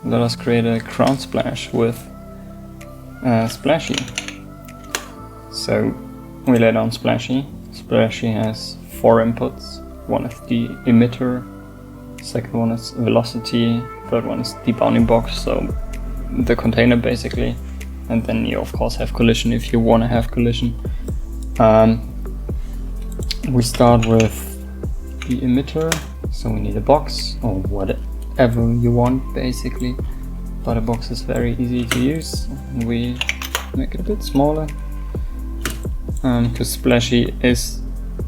let us create a crown splash with Splashy. So we lay down Splashy. Splashy has 4 inputs. One is the emitter, second one is velocity, third one is the bounding box, so the container basically, and then you of course have collision if you want to have collision. We start with the emitter, so we need a box or whatever you want basically, but a box is very easy to use. We make it a bit smaller because Splashy is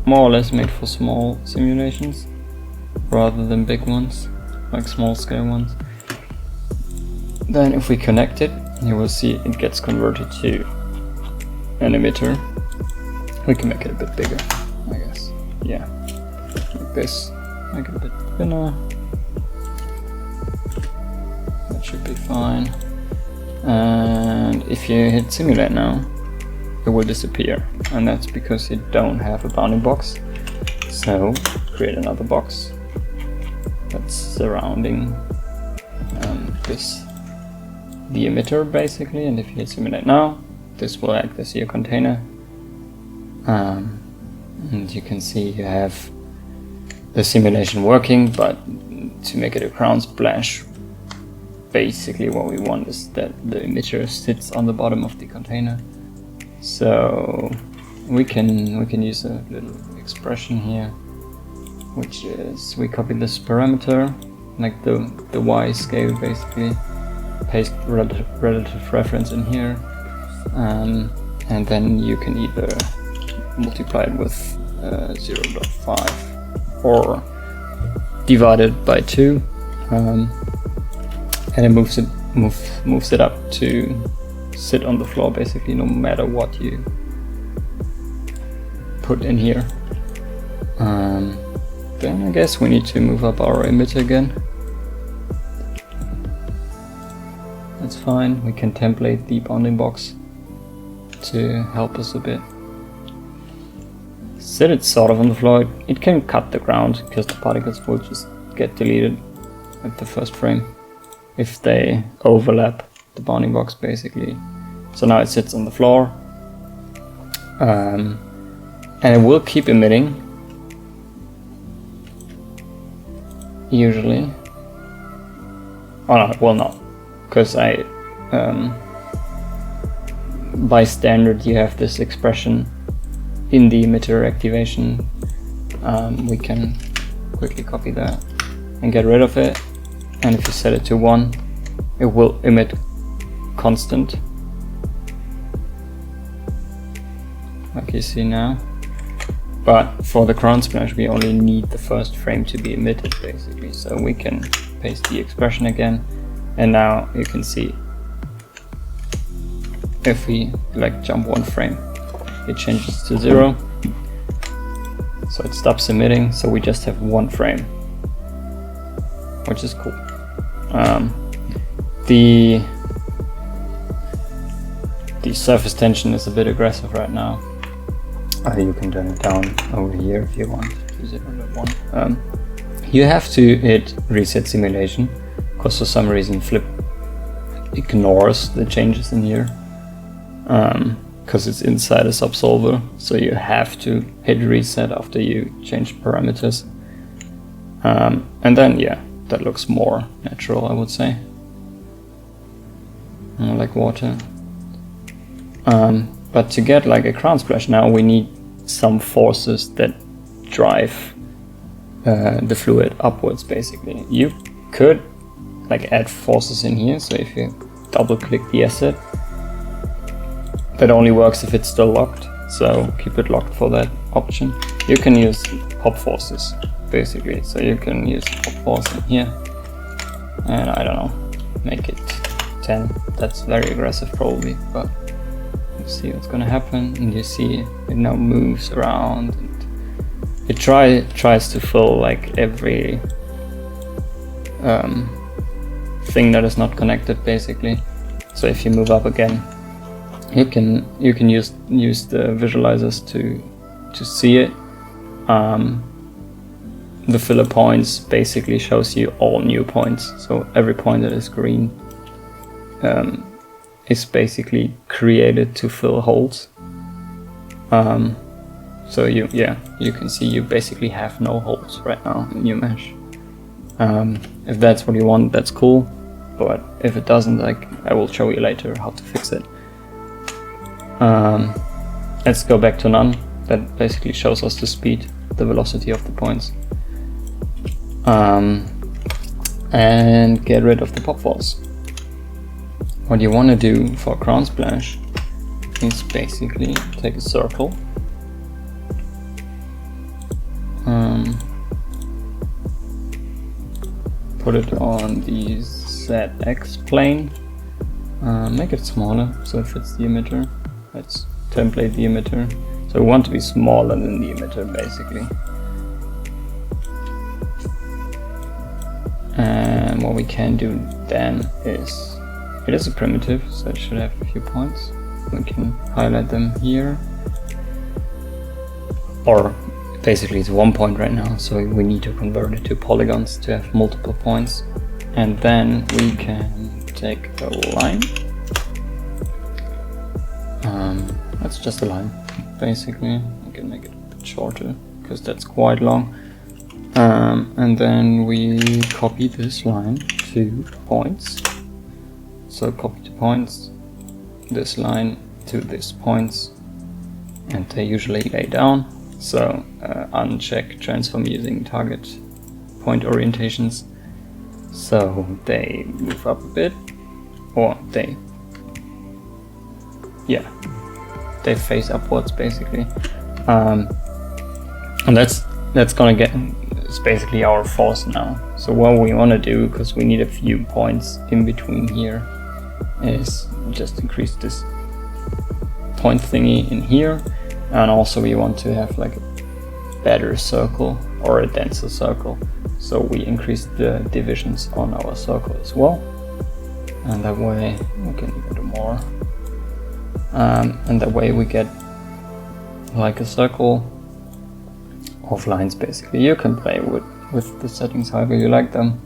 more or less made for small simulations rather than big ones, like small scale ones. Then if we connect it, you will see it gets converted to an emitter. We can make it a bit bigger, I guess. Yeah, like this. Make it a bit thinner. That should be fine. And if you hit simulate now, it will disappear, and that's because you don't have a bounding box. So create another box that's surrounding the emitter basically, and if you hit simulate now, this will act as your container. And you can see you have the simulation working, but to make it a crown splash, basically what we want is that the emitter sits on the bottom of the container. So we can use a little expression here, which is we copy this parameter, like the y scale basically, paste relative reference in here, and then you can either multiply it with 0.5 or divide it by 2, and it moves it up to sit on the floor basically, no matter what you put in here. Then I guess we need to move up our emitter again. That's fine, we can template the bounding box to help us a bit. Sit it sort of on the floor. It can cut the ground because the particles will just get deleted at the first frame if they overlap the bounding box basically. So now it sits on the floor, and it will keep emitting usually. Oh no, it will not, because by standard you have this expression in the emitter activation. We can quickly copy that and get rid of it, and if you set it to 1, it will emit constant, like you see now. But for the crown splash we only need the first frame to be emitted basically, so we can paste the expression again, and now you can see if we like jump 1 frame, it changes to 0, so it stops emitting, so we just have 1 frame, which is cool. The surface tension is a bit aggressive right now. You can turn it down over here if you want to 0.1. You have to hit reset simulation, because for some reason Flip ignores the changes in here, because it's inside a subsolver, so you have to hit reset after you change parameters. And then yeah, that looks more natural, I would say, like water. But to get like a crown splash now, we need some forces that drive the fluid upwards basically. You could like add forces in here, so if you double click the asset, that only works if it's still locked, so keep it locked for that option. You can use pop forces basically, so you can use pop force in here, and I don't know, make it 10. That's very aggressive probably, but let's see what's gonna happen. And you see it now moves around, and it tries to fill like every thing that is not connected basically. So if you move up again, you can use the visualizers to see it. the filler points basically shows you all new points. So every point that is green is basically created to fill holes. So you can see you basically have no holes right now in your mesh. If that's what you want, that's cool, but if it doesn't, I will show you later how to fix it. Let's go back to none. That basically shows us the speed, the velocity of the points. And get rid of the pop walls. What you want to do for Crown Splash is basically take a circle, put it on the ZX plane, make it smaller so it fits the emitter. Let's template the emitter. So we want to be smaller than the emitter basically. And what we can do then is, it is a primitive, so it should have a few points. We can highlight them here. Or basically it's 1 point right now, so we need to convert it to polygons to have multiple points. And then we can take a line. That's just a line, basically. I can make it a bit shorter, because that's quite long. And then we copy this line to points. So copy to points, this line to this points, and they usually lay down. So uncheck transform using target point orientations. So they move up a bit, or they face upwards basically. And that's gonna get, it's basically our force now. So what we want to do, because we need a few points in between here, is just increase this point thingy in here, and also we want to have like a better circle or a denser circle, so we increase the divisions on our circle as well, and that way we can get more, and that way we get like a circle of lines basically. You can play with the settings however you like them.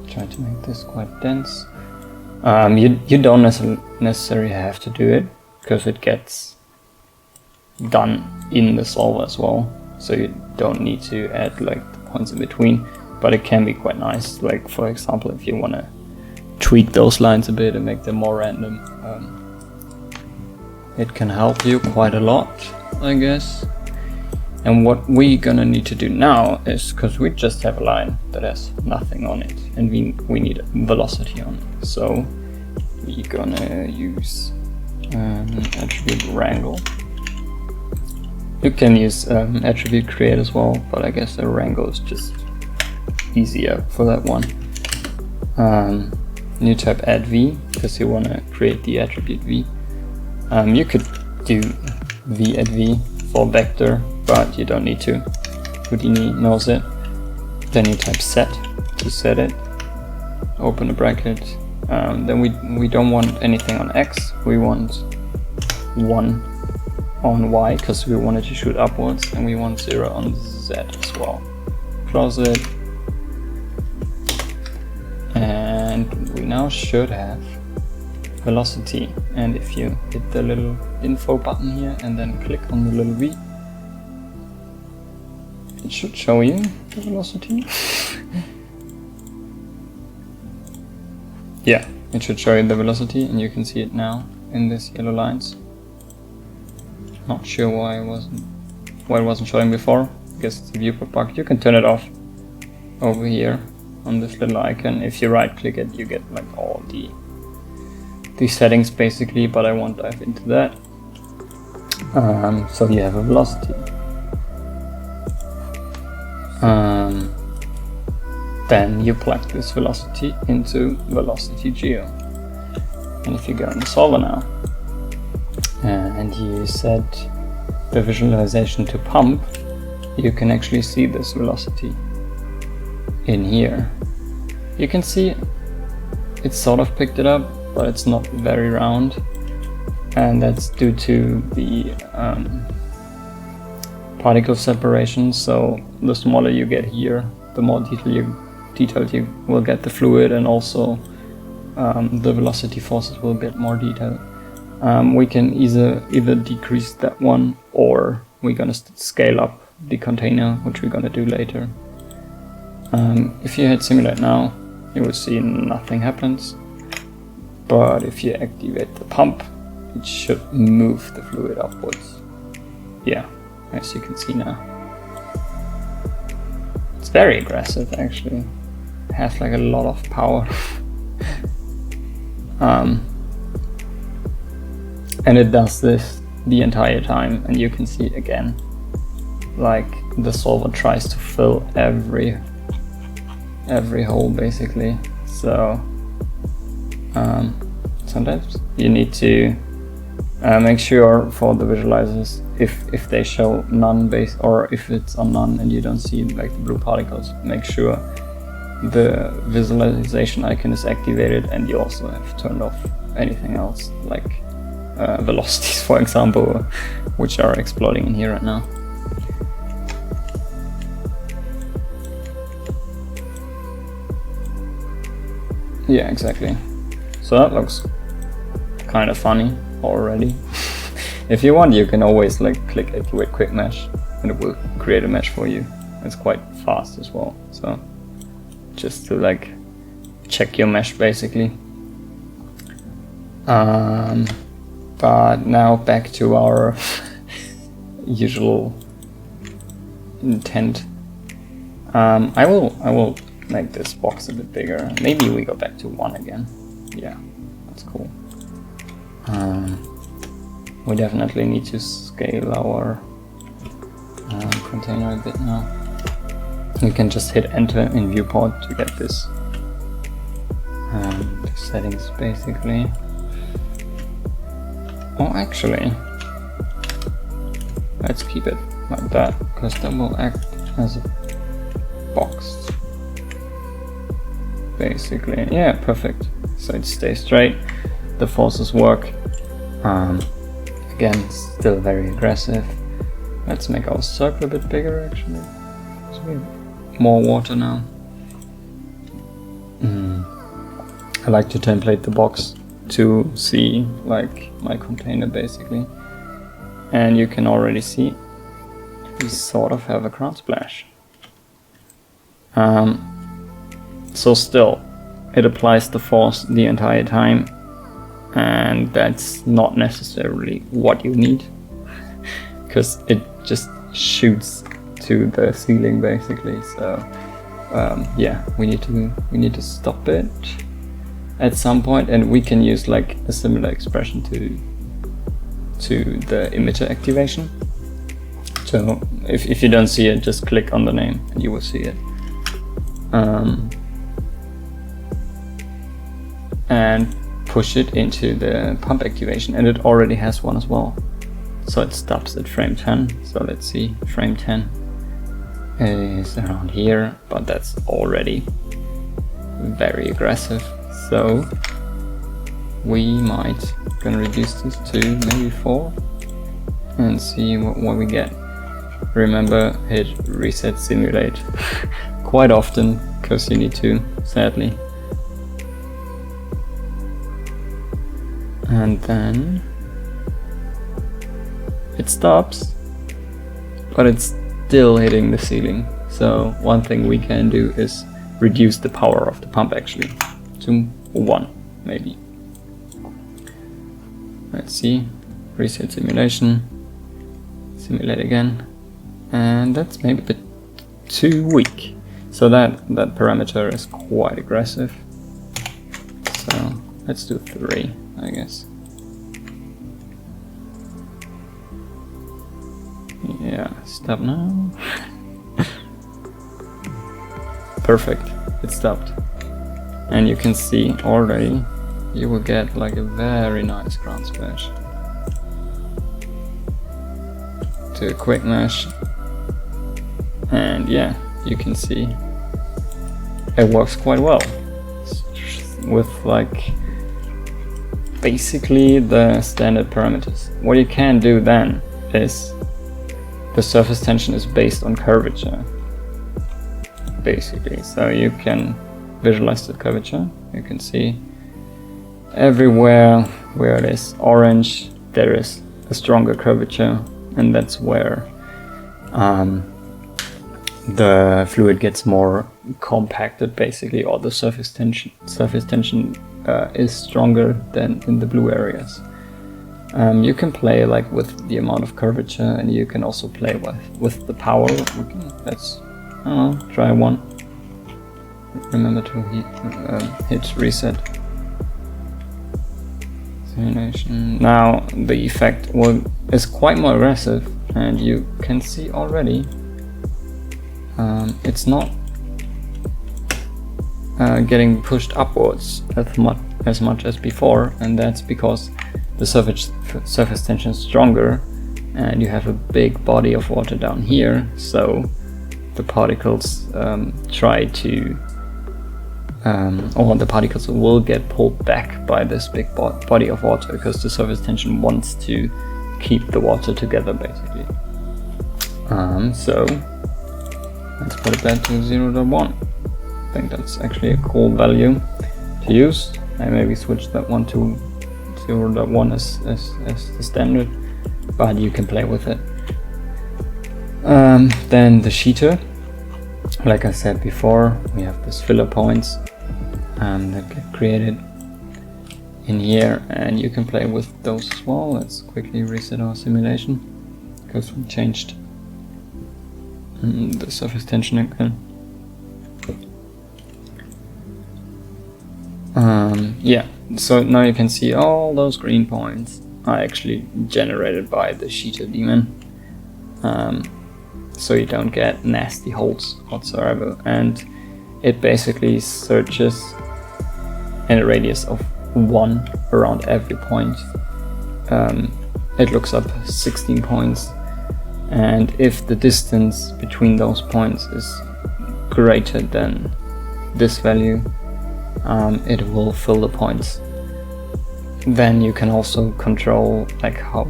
Try to make this quite dense. You don't necessarily have to do it, because it gets done in the solver as well, so you don't need to add like the points in between, but it can be quite nice. Like for example, if you want to tweak those lines a bit and make them more random, it can help you quite a lot, I guess. And what we're gonna need to do now is, because we just have a line that has nothing on it, and we need a velocity on it, so we're gonna use attribute wrangle. You can use attribute create as well, but I guess the wrangle is just easier for that one. You type add v, because you want to create the attribute v. You could do v add v for vector, but you don't need to. Houdini knows it. Then you type set to set it. Open a bracket. Then we don't want anything on x. We want 1 on y, because we wanted to shoot upwards, and we want 0 on z as well. Close it. And we now should have velocity. And if you hit the little info button here and then click on the little v, it should show you the velocity. Yeah, it should show you the velocity, and you can see it now in these yellow lines. Not sure why it wasn't showing before. I guess it's a viewport bug. You can turn it off over here on this little icon. If you right click it, you get like all the settings basically, but I won't dive into that. So you have a velocity. Then you plug this velocity into velocity geo. And if you go in the solver now, and you set the visualization to pump, you can actually see this velocity in here. You can see it sort of picked it up, but it's not very round, and that's due to the particle separation, so the smaller you get here, the more detailed you will get the fluid, and also the velocity forces will get more detailed. We can either decrease that one, or we're gonna scale up the container, which we're gonna do later. If you hit simulate now, you will see nothing happens, but if you activate the pump, it should move the fluid upwards. Yeah, as you can see now. It's very aggressive actually. It has like a lot of power. And it does this the entire time, and you can see it again. Like the solver tries to fill every hole basically. So sometimes you need to make sure for the visualizers, if they show none base, or if it's on none and you don't see like the blue particles, make sure the visualization icon is activated, and you also have turned off anything else like velocities, for example, which are exploding in here right now. Yeah, exactly. So that looks kind of funny already. If you want, you can always like click activate quick mesh and it will create a mesh for you. It's quite fast as well. So just to like check your mesh basically. But now back to our usual intent. I will make this box a bit bigger. Maybe we go back to 1 again. Yeah, that's cool. We definitely need to scale our container a bit now. You can just hit enter in viewport to get this settings basically. Oh, actually, let's keep it like that, because that will act as a box basically. Yeah, perfect. So it stays straight, the forces work. Again, still very aggressive. Let's make our circle a bit bigger actually, so we have more water now. I like to template the box to see like my container basically, and you can already see we sort of have a crown splash. So still it applies the force the entire time, and that's not necessarily what you need, because it just shoots to the ceiling basically. So yeah, we need to stop it at some point, and we can use like a similar expression to the emitter activation. So if you don't see it, just click on the name and you will see it. And push it into the pump activation, and it already has one as well. So it stops at frame 10. So let's see, frame 10 is around here, but that's already very aggressive. So we might gonna reduce this to maybe 4 and see what we get. Remember, hit reset simulate quite often, because you need to, sadly. And then it stops, but it's still hitting the ceiling. So one thing we can do is reduce the power of the pump actually to 1 maybe. Let's see, reset simulation, simulate again, and that's maybe a bit too weak. So that parameter is quite aggressive. So let's do 3, I guess. Yeah, stop now. Perfect, it stopped. And you can see already you will get like a very nice ground splash. To a quick mesh. And yeah, you can see it works quite well with like basically the standard parameters. What you can do then is the surface tension is based on curvature, basically. So you can visualize the curvature. You can see everywhere where it is orange, there is a stronger curvature, and that's where the fluid gets more compacted, basically, or the surface tension is stronger than in the blue areas. You can play like with the amount of curvature, and you can also play with the power. Let's, I don't know, try one. Remember to hit reset. Simulation. Now the effect is quite more aggressive, and you can see already it's not getting pushed upwards as much as before, and that's because the surface tension is stronger, and you have a big body of water down here, so the particles try to or the particles will get pulled back by this big body of water, because the surface tension wants to keep the water together, basically. So let's put it back to 0.1. I think that's actually a cool value to use. I maybe switch that one to 0.1 as the standard, but you can play with it. Then the sheeter, like I said before, we have these filler points that get created in here, and you can play with those as well. Let's quickly reset our simulation, because we changed the surface tension again. Yeah, so now you can see all those green points are actually generated by the sheeter daemon, so you don't get nasty holes whatsoever, and it basically searches in a radius of 1 around every point. It looks up 16 points, and if the distance between those points is greater than this value, it will fill the points. Then you can also control like how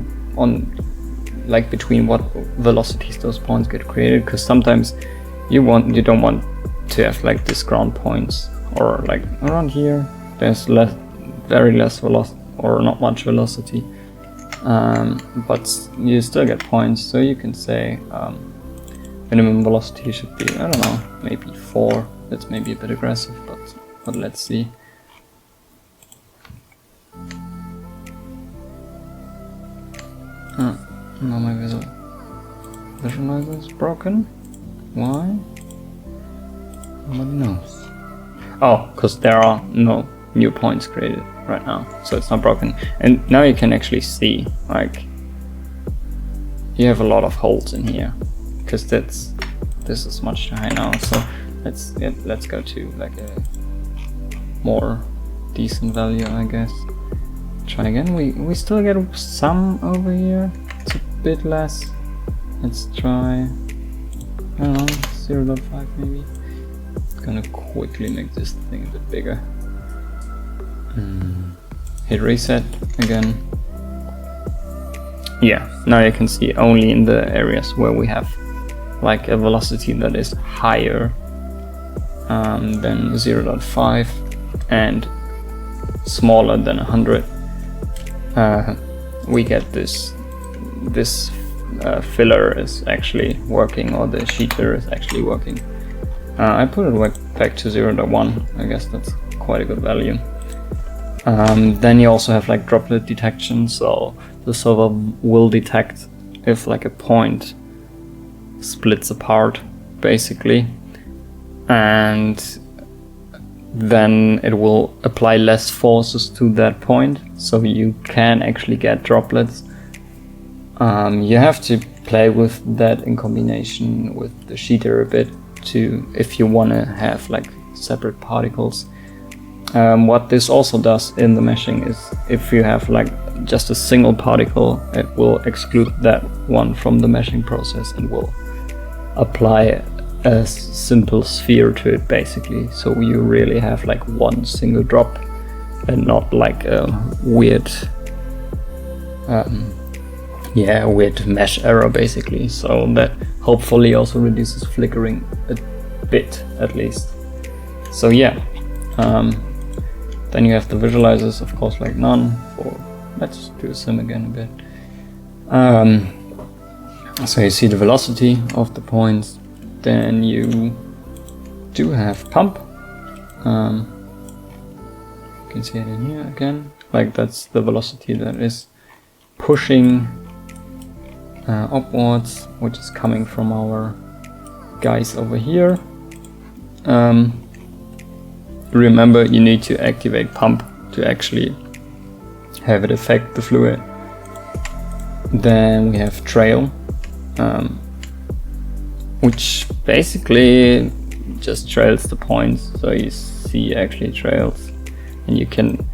between what velocities those points get created, because sometimes you don't want to have like these ground points, or like around here there's very less velocity or not much velocity, but you still get points. So you can say minimum velocity should be, I don't know, maybe 4. That's maybe a bit aggressive, but let's see. Now my visualizer is broken. Why? Nobody knows. Oh, because there are no new points created right now, so it's not broken. And now you can actually see, like, you have a lot of holes in here, because this is much too high now. So let's go to like a more decent value, I guess. Try again. We still get some over here. It's a bit less. Let's try, I don't know, 0.5 maybe. It's gonna quickly make this thing a bit bigger. Hit reset again. Yeah, now you can see only in the areas where we have like a velocity that is higher than 0.5 and smaller than 100, we get this filler is actually working, or the sheeter is actually working. I put it back to 0.1. I guess that's quite a good value. Then you also have like droplet detection, so the server will detect if like a point splits apart, basically, and then it will apply less forces to that point, so you can actually get droplets. You have to play with that in combination with the sheeter a bit if you want to have like separate particles. What this also does in the meshing is, if you have like just a single particle, it will exclude that one from the meshing process and will apply a simple sphere to it, basically. So you really have like one single drop and not like a weird yeah, weird mesh error basically, so that hopefully also reduces flickering a bit at least. So yeah, then you have the visualizers, of course, like none. For let's do a sim again a bit. So you see the velocity of the points. Then you do have pump. You can see it in here again. Like that's the velocity that is pushing upwards, which is coming from our guys over here. Remember, you need to activate pump to actually have it affect the fluid. Then we have trail, which basically just trails the points, so you see actually trails, and you can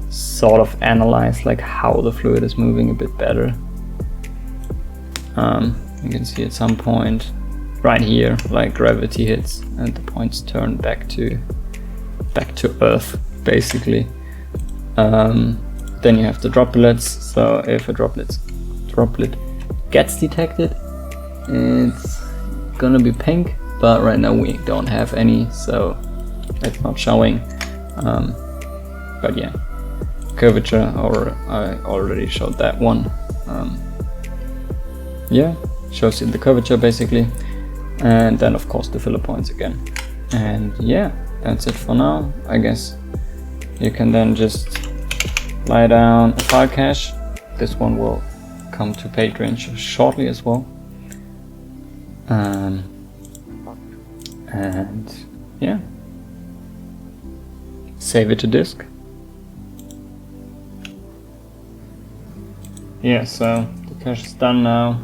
sort of analyze like how the fluid is moving a bit better. You can see at some point right here, like gravity hits and the points turn back to Earth, basically. Then you have the droplets. So if a droplet gets detected, it's gonna be pink, but right now we don't have any, so it's not showing. But yeah, curvature, or I already showed that one. Yeah, shows you the curvature basically, and then of course the filler points again. And yeah, that's it for now. I guess you can then just lie down a file cache. This one will come to Patreon shortly as well. And yeah, save it to disk. Yeah, so the cache is done now.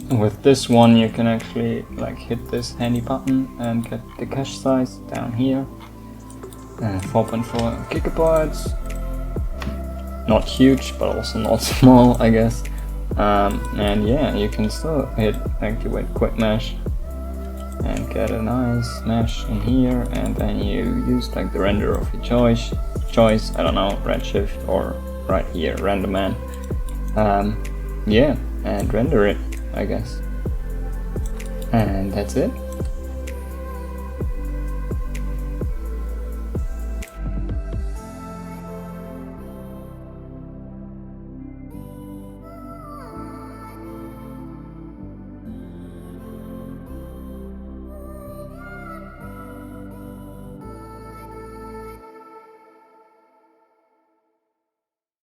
With this one you can actually like hit this handy button and get the cache size down here. 4.4 gigabytes. Not huge, but also not small, I guess. And yeah, you can still hit activate quick mesh and get a nice mesh in here, and then you use like the render of your choice. I don't know, Redshift, or right here, RenderMan. Yeah, and render it, I guess. And that's it.